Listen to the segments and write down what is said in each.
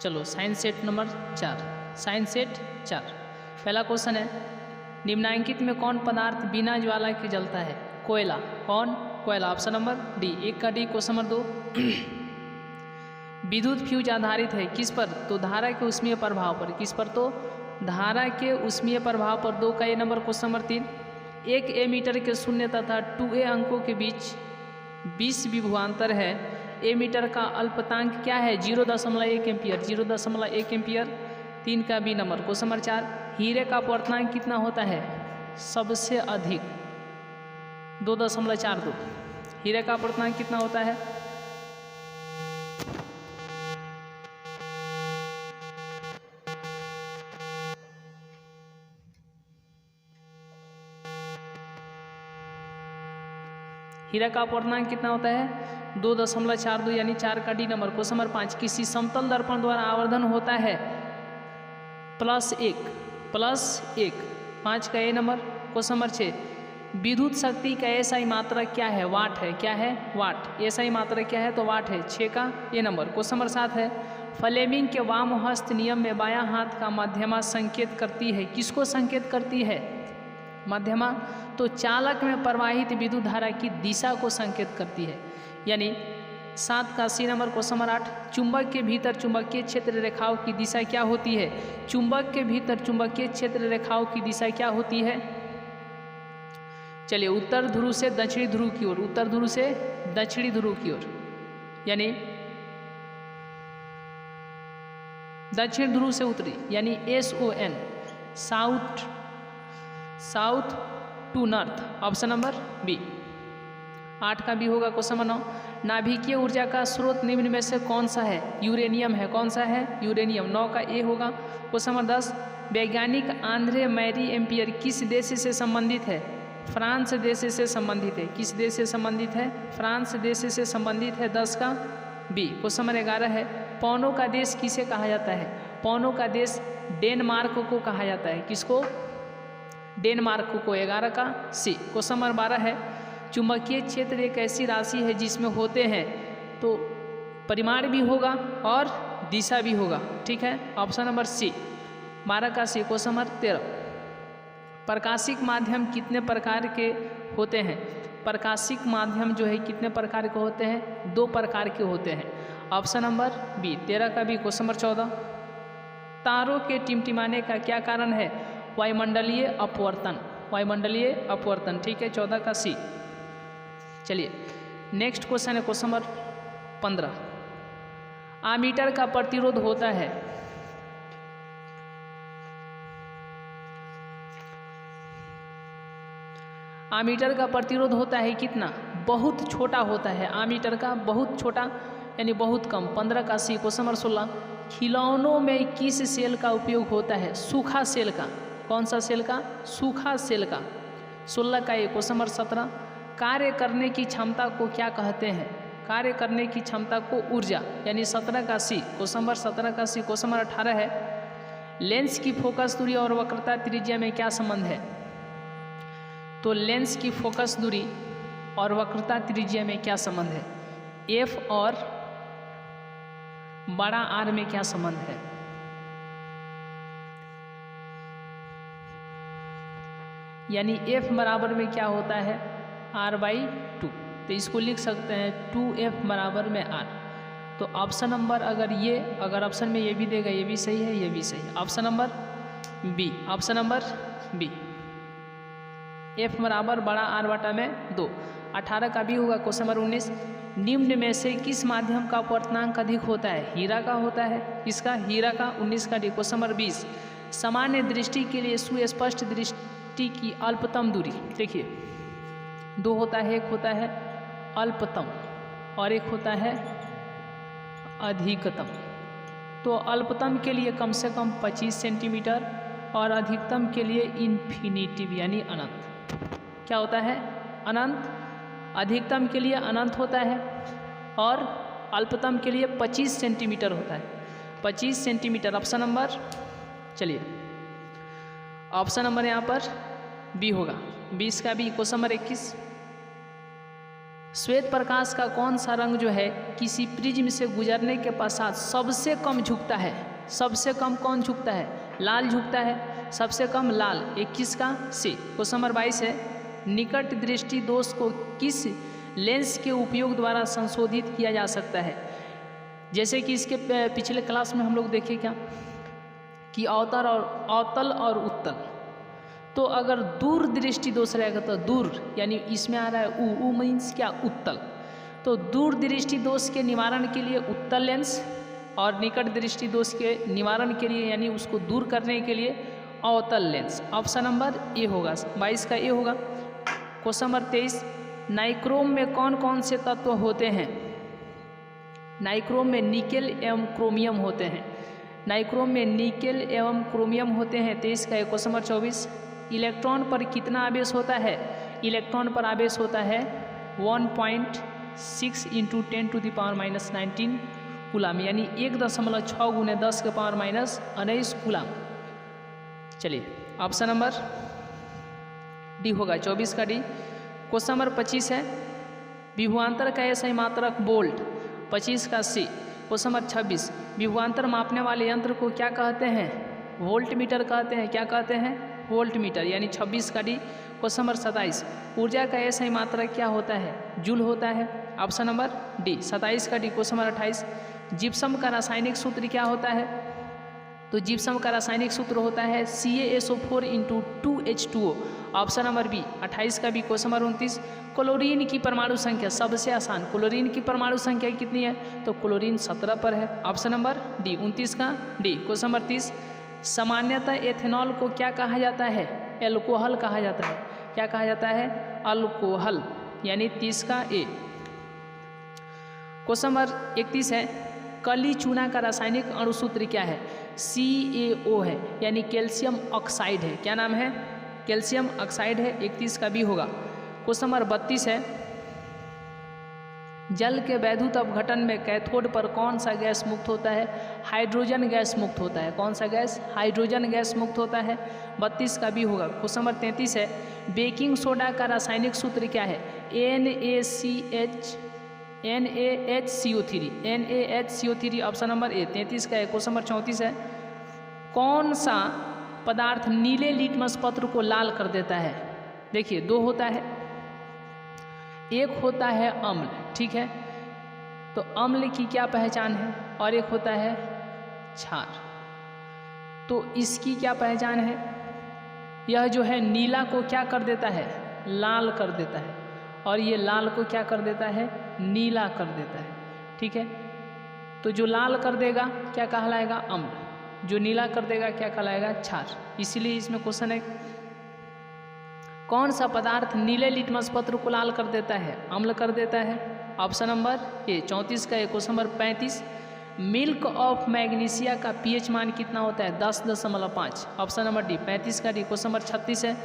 चलो science set number 4, science set 4। पहला question है, निम्नांकित में कौन पदार्थ बिना ज्वाला के जलता है? कोयला। कौन? कोयला। Option number D. 1 का डी। क्वेश्चन नंबर 2, विद्युत फ्यूज आधारित है किस पर? तो धारा के ऊष्मीय प्रभाव पर। किस पर? तो धारा के ऊष्मीय प्रभाव पर। 2 का ए नंबर। क्वेश्चन नंबर 3, 1 ए मीटर के शून्य तथा 2a अंकों के बीच 20 विभवांतर है। ए मीटर का अल्पतांक क्या है? 0.1 एम्पियर। 0.1 एम्पियर। 3 का बी नंबर। क्वेश्चन नंबर 4, हीरे का अपवर्तनांक कितना होता है? सबसे अधिक 2.42। हीरे का अपवर्तनांक कितना होता है? हीरा का अपवर्तनांक कितना होता है? 2.42 यानी 4 का डी नंबर। क्वेश्चन नंबर 5, किसी समतल दर्पण द्वारा आवर्धन होता है +1। 5 का ए नंबर। क्वेश्चन नंबर 6, विद्युत शक्ति का एसआई मात्रक क्या है? वाट है। क्या है? वाट। एसआई मात्रक क्या है? तो वाट है। 6 का ए नंबर। क्वेश्चन नंबर 7 है, फ्लेमिंग के वाम हस्त नियम में बायां हाथ का मध्यमा संकेत करती है। किसको संकेत करती है? मध्यमा। तो चालक में प्रवाहित विद्युत धारा की दिशा को संकेत करती है। यानी 7 का सी नंबर। क्वेश्चन नंबर 8, चुंबक के भीतर चुंबकीय क्षेत्र रेखाओं की दिशा क्या होती है? चुंबक के भीतर चुंबकीय क्षेत्र रेखाओं की दिशा क्या होती है? चलिए, उत्तर ध्रुव से दक्षिणी ध्रुव की ओर। उत्तर ध्रुव से दक्षिणी ध्रुव की ओर, यानी दक्षिण ध्रुव से उत्तरी, यानी SON, south to north. Option number B. 8 का बी होगा। क्वेश्चन नंबर 9, नाभिकीय ऊर्जा का स्रोत निम्न में से कौन सा है? यूरेनियम है। कौन सा है? यूरेनियम। 9 का ए होगा। क्वेश्चन नंबर 10, वैज्ञानिक आंद्रे मैरी एम्पियर किस देश से संबंधित है? फ्रांस देश से संबंधित है। किस देश से संबंधित है? फ्रांस देश से संबंधित है। 10 का बी। क्वेश्चन नंबर 11 है, पौनों का देश किसे कहा जाता है? पौनों का देश डेनमार्क को कहा जाता है। किसको? डेनमार्क को। 11 का सी। क्वेश्चन नंबर 12 है, चुंबकीय क्षेत्र एक ऐसी राशि है जिसमें होते हैं तो परिमाण भी होगा और दिशा भी होगा। ठीक है, ऑप्शन नंबर सी। 12 का सी। क्वेश्चन नंबर 13, प्रकाशिक माध्यम कितने प्रकार के होते हैं? प्रकाशिक माध्यम जो है कितने प्रकार के होते हैं? 2 प्रकार के होते हैं। Option number B. 13 का बी। क्वेश्चन नंबर 14, तारों के टिमटिमाने का क्या कारण है? वायुमंडलीय अपवर्तन। वायुमंडलीय अपवर्तन। ठीक है, 14 का सी। चलिए, नेक्स्ट क्वेश्चन है क्वेश्चन नंबर 15, आमीटर का प्रतिरोध होता है। आमीटर का प्रतिरोध होता है कितना? बहुत छोटा होता है। आमीटर का बहुत छोटा यानी बहुत कम। 15 का सी। क्वेश्चन नंबर 16, खिलौनों में किस सेल का उपयोग होता है? सूखा सेल का। कौन सा सेल का? सूखा सेल का। 16 का ए। क्वेश्चन नंबर 17, कार्य करने की क्षमता को क्या कहते हैं? कार्य करने की क्षमता को ऊर्जा, यानी 17 का सी। क्वेश्चन नंबर 17 का सी। क्वेश्चन नंबर 18 है, लेंस की फोकस दूरी और वक्रता त्रिज्या में क्या संबंध है? तो लेंस की फोकस दूरी और वक्रता त्रिज्या में क्या संबंध है? एफ और बड़ा आर में क्या संबंध है? यानी एफ बराबर में क्या होता है? R/2। तो इसको लिख सकते हैं 2F बराबर में R। तो ऑप्शन नंबर अगर ऑप्शन में ये भी देगा, ये भी सही है, ये भी सही है। Option number B. Option number B, F बराबर बड़ा R/2। 18 का भी होगा। क्वेश्चन नंबर 19, निम्न में से किस माध्यम का अपवर्तनांक अधिक होता है? हीरा का होता है। किसका? हीरा का। 19 का डी। क्वेश्चन नंबर 20, सामान्य दृष्टि के लिए सुस्पष्ट दृष्टि की अल्पतम दूरी। देखिए, 2 होता है, एक होता है अल्पतम और एक होता है अधिकतम। तो अल्पतम के लिए कम से कम 25 सेंटीमीटर और अधिकतम के लिए इन्फिनिटिव यानी अनंत। क्या होता है? अनंत। अधिकतम के लिए अनंत होता है और अल्पतम के लिए 25 सेंटीमीटर होता है। 25 सेंटीमीटर। ऑप्शन नंबर, चलिए ऑप्शन नंबर यहाँ पर बी होगा। 20 का बी। क्वेश्चन नंबर 21, श्वेत प्रकाश का कौन सा रंग जो है किसी प्रिज्म से गुजरने के पश्चात सबसे कम झुकता है? सबसे कम कौन झुकता है? लाल झुकता है, सबसे कम लाल। 21 का सी। क्वेश्चन नंबर 22 है, निकट दृष्टि दोष को किस लेंस के उपयोग द्वारा संशोधित किया जा सकता है? जैसे कि इसके पिछले क्लास में हम लोग देखे क्या कि अवतल और उत्तल। तो अगर दूर दृष्टि दोष रहेगा तो दूर, यानी इसमें आ रहा है ऊ मीन्स क्या? उत्तल। तो दूर दृष्टि दोष के निवारण के लिए उत्तल लेंस और निकट दृष्टि दोष के निवारण के लिए यानी उसको दूर करने के लिए अवतल लेंस। ऑप्शन नंबर ए होगा, 22 का ए होगा। क्वेश्चन नंबर 23, नाइक्रोम में कौन कौन से तत्व होते हैं? नाइक्रोम में निकेल एवं क्रोमियम होते हैं। नाइक्रोम में निकेल एवं क्रोमियम होते हैं। 23 का क्वेश्चन नंबर 24, इलेक्ट्रॉन पर कितना आवेश होता है? इलेक्ट्रॉन पर आवेश होता है 1.6 × 10⁻⁻19 कूलाम, यानी 1.6 × 10⁻⁻19 कूलाम। चलिए ऑप्शन नंबर डी होगा, 24 का डी। क्वेश्चन नंबर 25 है, विभवांतर का ऐसा मात्रक वोल्ट। 25 का सी। क्वेश्चन नंबर 26, विभवांतर मापने वाले यंत्र को क्या कहते हैं? वोल्ट मीटर कहते हैं। क्या कहते हैं? वोल्ट मीटर, यानी 26 का डी। क्वेश्चन नंबर 27, ऊर्जा का ऐसा मात्रक क्या होता है? जूल होता है। ऑप्शन नंबर डी, 27 का डी। क्वेश्चन नंबर 28, जिप्सम का रासायनिक सूत्र क्या होता है? तो जिप्सम का रासायनिक सूत्र होता है CaSO4 × 2H2O। Option number B, 28 का बी। क्वेश्चन नंबर 29, क्लोरीन की परमाणु संख्या, सबसे आसान, क्लोरीन की परमाणु संख्या कितनी है? तो क्लोरीन 17 पर है। ऑप्शन नंबर डी, 29 का डी। क्वेश्चन नंबर 30, सामान्यतः एथेनॉल को क्या कहा जाता है? एल्कोहल कहा जाता है। क्या कहा जाता है? अल्कोहल, यानी 30 का ए। क्वेश्चन नंबर 31 है, कली चूना का रासायनिक अणुसूत्र क्या है? CaO है, यानी कैल्शियम ऑक्साइड है। क्या नाम है? कैल्शियम ऑक्साइड है। 31 का बी होगा। क्वेश्चन नंबर 32 है, जल के वैद्युत अपघटन में कैथोड पर कौन सा गैस मुक्त होता है? हाइड्रोजन गैस मुक्त होता है। कौन सा गैस? हाइड्रोजन गैस मुक्त होता है। 32 का बी होगा। क्वेश्चन नंबर 33 है, बेकिंग सोडा का रासायनिक सूत्र क्या है? NaHCO3। Option number A. 33 का है। क्वेश्चन नंबर 34 है, कौन सा पदार्थ नीले लिटमस पत्र को लाल कर देता है? देखिए, दो होता है, एक होता है अम्ल, ठीक है, तो अम्ल की क्या पहचान है? और एक होता है क्षार, तो इसकी क्या पहचान है? यह जो है नीला को क्या कर देता है? लाल कर देता है, और ये लाल को क्या कर देता है? नीला कर देता है, ठीक है। तो जो लाल कर देगा क्या कहलाएगा? अम्ल, जो नीला कर देगा क्या कहलाएगा? क्षार। इसीलिए इसमें क्वेश्चन है, कौन सा पदार्थ नीले लिटमस पत्र को लाल कर देता है? अम्ल कर देता है। Option number A. 34 का है। Question number 35, milk of magnesia का pH मान कितना होता है? 10.5। Option number D. 35 का डी। क्वेश्चन नंबर 36 है,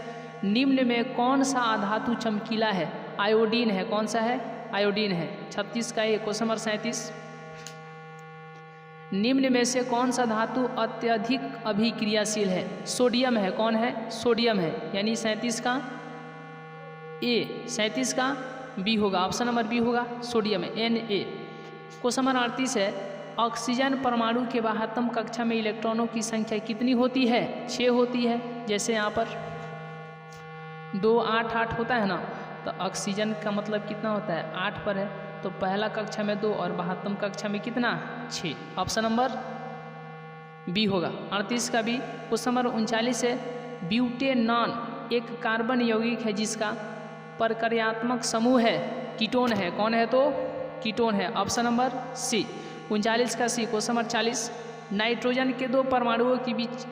निम्न में कौन सा अधातु चमकीला है? आयोडीन है। कौन सा है? आयोडीन है। 36 का ये। क्वेश्चन नंबर 37, निम्न में से कौन सा धातु अत्यधिक अभिक्रियाशील है? सोडियम है। कौन है? सोडियम है, यानी 37 का ए। 37 का बी होगा। ऑप्शन नंबर बी होगा, सोडियम है, Na। क्वेश्चन नंबर 38 है, ऑक्सीजन परमाणु के बाह्यतम कक्षा में इलेक्ट्रॉनों की संख्या कितनी होती है? 6 होती है। जैसे यहाँ पर 2 8 8 होता है ना, तो ऑक्सीजन का मतलब कितना होता है? 8 पर है, तो पहला कक्षा में 2 और बाह्यतम कक्षा में कितना? 6। ऑप्शन नंबर बी होगा। 38 का बी। क्वेश्चन नंबर 39 है, ब्यूटेनॉन एक कार्बन यौगिक है जिसका प्रक्रियात्मक समूह है कीटोन है। कौन है? तो कीटोन है। Option number C. 39 का सी। क्वेश्चन नंबर 40, नाइट्रोजन के 2 परमाणुओं के बीच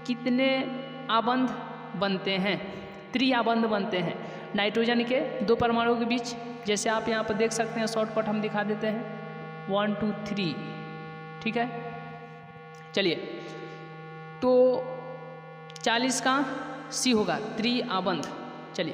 कितने आबंध बनते हैं? 3 आबंध बनते हैं नाइट्रोजन के 2 परमाणुओं के बीच। जैसे आप यहाँ पर देख सकते हैं, शॉर्टकट हम दिखा देते हैं, 1 2 3, ठीक है। चलिए, तो 40 का सी होगा, 3 आबंध। चलिए